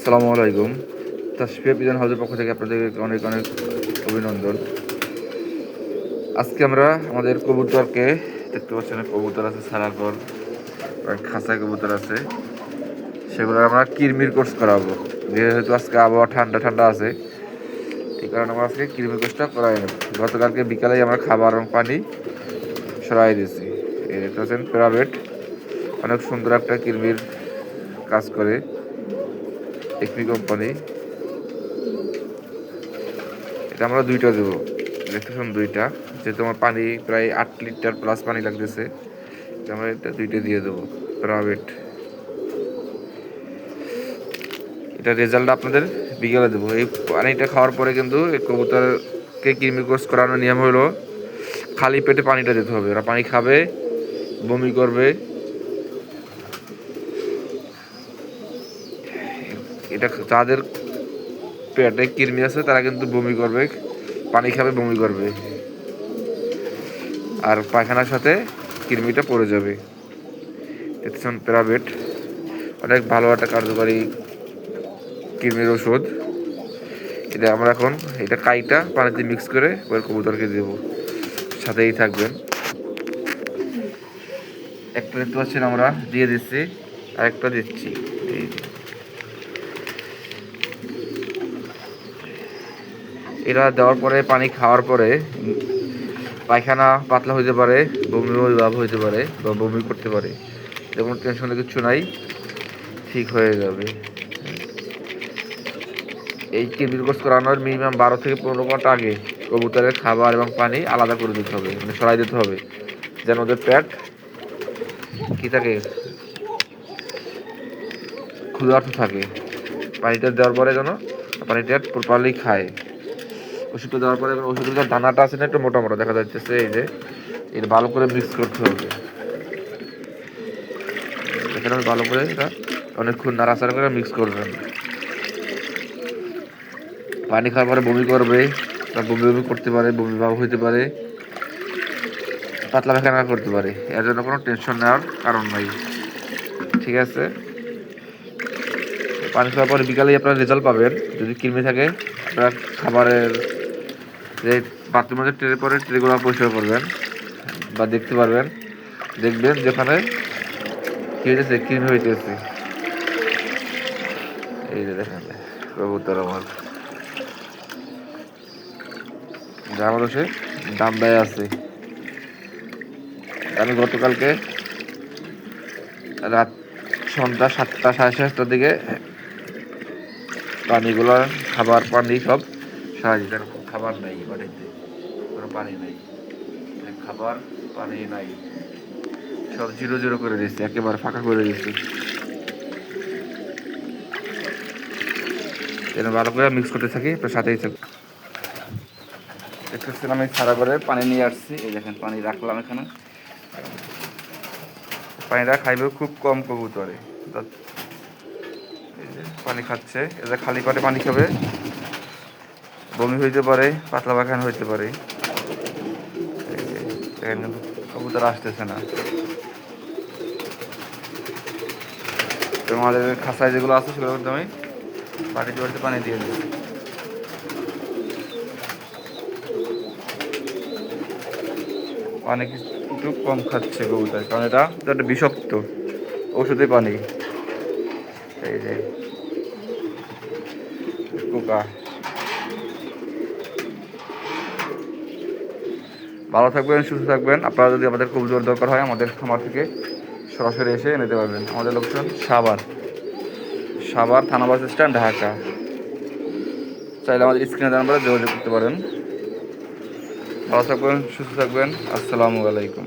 আসসালামু আলাইকুম। তাসফিয়া বিধান হাউসের পক্ষ থেকে আপনাদেরকে অনেক অনেক অভিনন্দন। আজকে আমরা আমাদের কবুতরকে দেখতে পাচ্ছেন, কবুতর আছে সারাগর, খাঁচায় কবুতর আছে, সেগুলো আমরা কিরমির কোর্স করাবো। যেহেতু আজকে আবহাওয়া ঠান্ডা ঠান্ডা আছে, এই কারণে আমরা আজকে কিরমির কোর্সটা করাই নেব। গতকালকে বিকালেই আমরা খাবার এবং পানি সরাই দিয়েছি। এই দেখতে পাচ্ছেন প্রাইভেট, অনেক সুন্দর একটা কিরমির কাজ করে, এক্সপি কোম্পানি। এটা আমরা দুইটা দেবো, দেখতেছেন দুইটা, যেহেতু আমার পানি প্রায় 8 লিটার প্লাস পানি লাগতেছে, আমরা এটা দুইটা দিয়ে দেবো প্রাইভেট। এটা রেজাল্ট আপনাদের বিকেলে দেবো। এই পানিটা খাওয়ার পরে কিন্তু এই কবুতরকে কৃমি কোর্স করানোর নিয়ম হলো খালি পেটে পানিটা দিতে হবে। ওরা পানি খাবে, বমি করবে। এটা যাদের পেটে কৃমি আছে তারা কিন্তু বমি করবে, পানি খাবে, বমি করবে, আর পায়খানার সাথে কৃমিটা পড়ে যাবে। দেখছেন প্রাইভেট অনেক ভালো একটা কার্যকারী কৃমির ওষুধ। এটা আমরা এখন এটা কাইটা পানিতে মিক্স করে ওই কবুতরকে দেব, সাথেই থাকবেন। একটা দেখতে পাচ্ছেন আমরা দিয়ে দিচ্ছি, আরেকটা দিচ্ছি। এই এরা দেওয়ার পরে পানি খাওয়ার পরে পায়খানা পাতলা হইতে পারে, বমি ভাব হইতে পারে বা বমি করতে পারে, যেমন টেনশনের কিছু নাই, ঠিক হয়ে যাবে। এই কিডনি কোর্স করানোর মিনিমাম 12 থেকে 15 ঘন্টা আগে কবুতরের খাবার এবং পানি আলাদা করে দিতে হবে, মানে সরাই দিতে হবে, যেন ওদের পেট কি থাকে, ক্ষুধার্ত থাকে। পানিটা দেওয়ার পরে যেন পানিটা প্রপারলি খায়। ওষুধটা দেওয়ার পরে ওষুধের যে দানাটা আছে না, একটু মোটা মোটা দেখা যাচ্ছে, এই যে এটা ভালো করে মিক্স করতে হবে। এখানে ভালো করে এটা অনেকক্ষণ নাড়াচাড়া করে মিক্স করবেন। পানি খাওয়ার পরে বমি করবে বা বমি বমি করতে পারে, বমি ভাব হইতে পারে, পাতলা পায়খানা করতে পারে, এর জন্য কোনো টেনশন নেওয়ার কারণ নাই। ঠিক আছে, পানি খাওয়ার পরে বিকালেই আপনারা রেজাল্ট পাবেন। যদি কৃমি থাকে আপনারা খাবারের যে বাথরুমের যে ট্রে পরে ট্রেগুলো পরিষ্কার করবেন বা দেখতে পারবেন, দেখবেন যেখানে কী হইতেছে, কৃমি হইতেছে। এই যে দেখেন কবুতর আমার যা আমার সে দাম দেয় আছে। আমি গতকালকে রাত সন্ধ্যা 7টা সাড়ে 7টার দিকে পানিগুলো, খাবার পানি সব সারা দিতে, খাবার নাই বাড়িতে, কোনো পানি নাই, খাবার পানি নাই, সব জিরো জিরো করে দিচ্ছে, একেবারে ফাঁকা করে দিচ্ছে। যেন ভালো করে মিক্স করতে থাকি, আপনার সাথেই থাকি। দেখতেছেন আমি সারা করে পানি নিয়ে আসছি, এই দেখেন পানি রাখলাম এখানে। পানিটা খাইবেও খুব কম কবুতরে, এই যে পানি খাচ্ছে, এদের খালি পেটে পানি খাবে, বমি হইতে পারে, পাতলা পায়খানা হইতে পারে। দেখেন কিন্তু কবুতর আসতেছে না। তো আমাদের খাঁচায় যেগুলো আছে সেগুলো কিন্তু আমি বাড়িতে বাড়িতে পানি দিয়ে দিই। পানি একটু কম খাচ্ছে কবুতর, কারণ এটা একটা বিষাক্ত ওষুধে পানি। এই যে পোকা। ভালো থাকবেন, সুস্থ থাকবেন। আপনারা যদি আমাদের কবুতর দরকার হয় আমাদের খামার থেকে সরাসরি এসে নিতে পারবেন। আমাদের লোকেশন সাভার থানা বাস স্ট্যান্ড, ঢাকা। চাইলে আমাদের স্ক্রিনে নাম্বারে যোগাযোগ করতে পারেন। ভালো থাকবেন, সুস্থ থাকবেন। আসসালামু আলাইকুম।